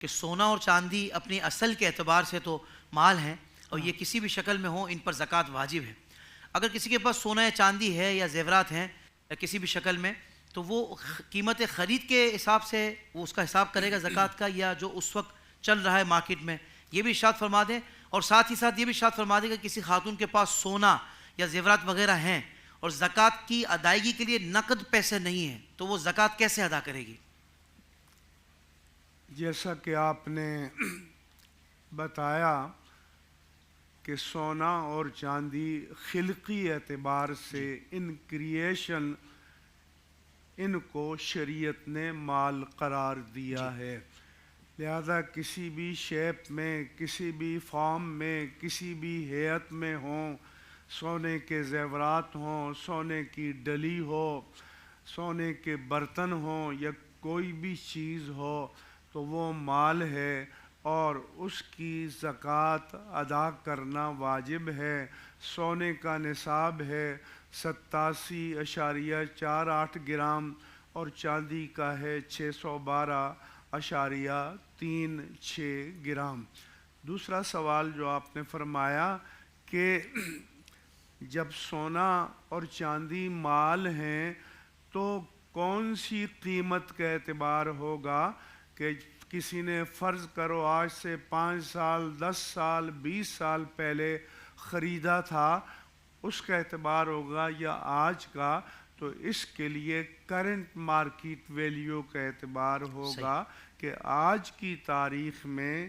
کہ سونا اور چاندی اپنی اصل کے اعتبار سے تو مال ہیں اور یہ کسی بھی شکل میں ہوں ان پر زکوٰۃ واجب ہے. اگر کسی کے پاس سونا یا چاندی ہے یا زیورات ہیں یا کسی بھی شکل میں تو وہ قیمت خرید کے حساب سے وہ اس کا حساب کرے گا زکوٰۃ کا, یا جو اس وقت چل رہا ہے مارکیٹ میں, یہ بھی ارشاد فرما دیں. اور ساتھ ہی ساتھ یہ بھی ارشاد فرما دیں کہ کسی خاتون کے پاس سونا یا زیورات وغیرہ ہیں اور زکوٰۃ کی ادائیگی کے لیے نقد پیسے نہیں ہیں تو وہ زکوٰۃ کیسے ادا کرے گی؟ جیسا کہ آپ نے بتایا کہ سونا اور چاندی خلقی اعتبار سے ان کریشن ان کو شریعت نے مال قرار دیا ہے. لہذا کسی بھی شیپ میں, کسی بھی فارم میں, کسی بھی ہیئت میں ہوں, سونے کے زیورات ہوں, سونے کی ڈلی ہو, سونے کے برتن ہوں یا کوئی بھی چیز ہو تو وہ مال ہے اور اس کی زکوٰۃ ادا کرنا واجب ہے. سونے کا نصاب ہے 87.48 گرام اور چاندی کا ہے 612.36 گرام. دوسرا سوال جو آپ نے فرمایا کہ جب سونا اور چاندی مال ہیں تو کون سی قیمت کا اعتبار ہوگا کہ کسی نے فرض کرو آج سے 5 سال 10 سال 20 سال پہلے خریدا تھا, اس کا اعتبار ہوگا یا آج کا؟ تو اس کے لیے کرنٹ مارکیٹ ویلیو کا اعتبار ہوگا کہ آج کی تاریخ میں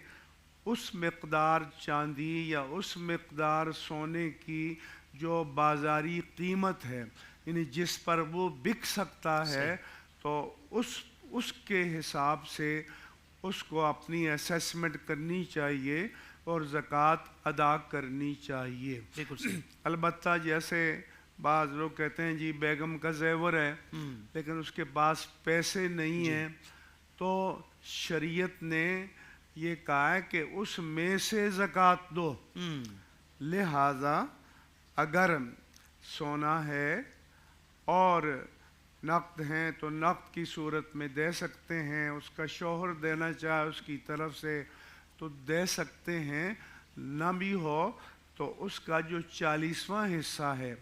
اس مقدار چاندی یا اس مقدار سونے کی جو بازاری قیمت ہے, یعنی جس پر وہ بک سکتا ہے, تو اس کے حساب سے اس کو اپنی اسیسمنٹ کرنی چاہیے اور زکوٰۃ ادا کرنی چاہیے. بالکل صحیح. البتہ جیسے بعض لوگ کہتے ہیں جی بیگم کا زیور ہے لیکن اس کے پاس پیسے نہیں ہیں, تو شریعت نے یہ کہا ہے کہ اس میں سے زکوٰۃ دو. لہذا اگر سونا ہے اور نقد ہیں تو نقد کی صورت میں دے سکتے ہیں, اس کا شوہر دینا چاہے اس کی طرف سے تو دے سکتے ہیں, نہ بھی ہو تو اس کا جو 40واں حصہ ہے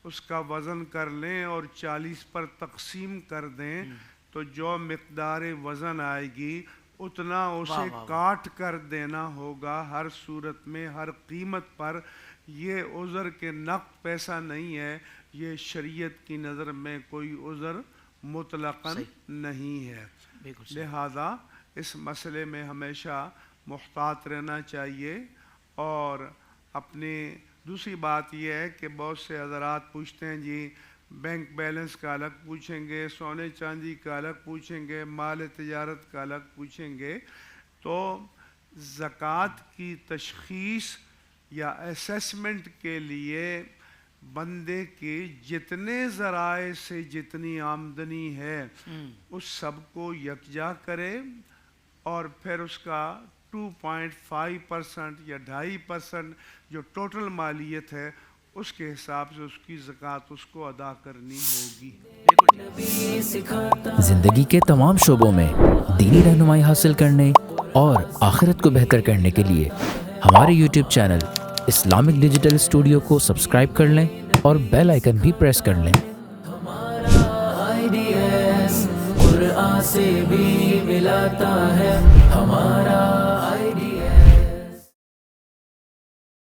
اس کا وزن کر لیں اور 40 پر تقسیم کر دیں, تو جو مقدار وزن آئے گی اتنا اسے کاٹ کر دینا ہوگا ہر صورت میں, ہر قیمت پر. یہ عذر کے نقد پیسہ نہیں ہے, یہ شریعت کی نظر میں کوئی عذر مطلقاً نہیں ہے. لہذا اس مسئلے میں ہمیشہ محتاط رہنا چاہیے. اور اپنی دوسری بات یہ ہے کہ بہت سے حضرات پوچھتے ہیں جی بینک بیلنس کا الگ پوچھیں گے, سونے چاندی کا الگ پوچھیں گے, مال تجارت کا الگ پوچھیں گے. تو زکوٰۃ کی تشخیص یا اسیسمنٹ کے لیے بندے کی جتنے ذرائع سے جتنی آمدنی ہے اس سب کو یکجا کرے اور پھر اس کا 2.5% یا 2.5% جو ٹوٹل مالیت ہے اس کے حساب سے اس کی زکوٰۃ اس کو ادا کرنی ہوگی. زندگی کے تمام شعبوں میں دینی رہنمائی حاصل کرنے اور آخرت کو بہتر کرنے کے لیے ہمارے YouTube channel Islamic digital studio کو سبسکرائب کر لیں اور بیل آئیکن بھی پریس کر لیں. قرآن سے بھی ملاتا ہے ہمارا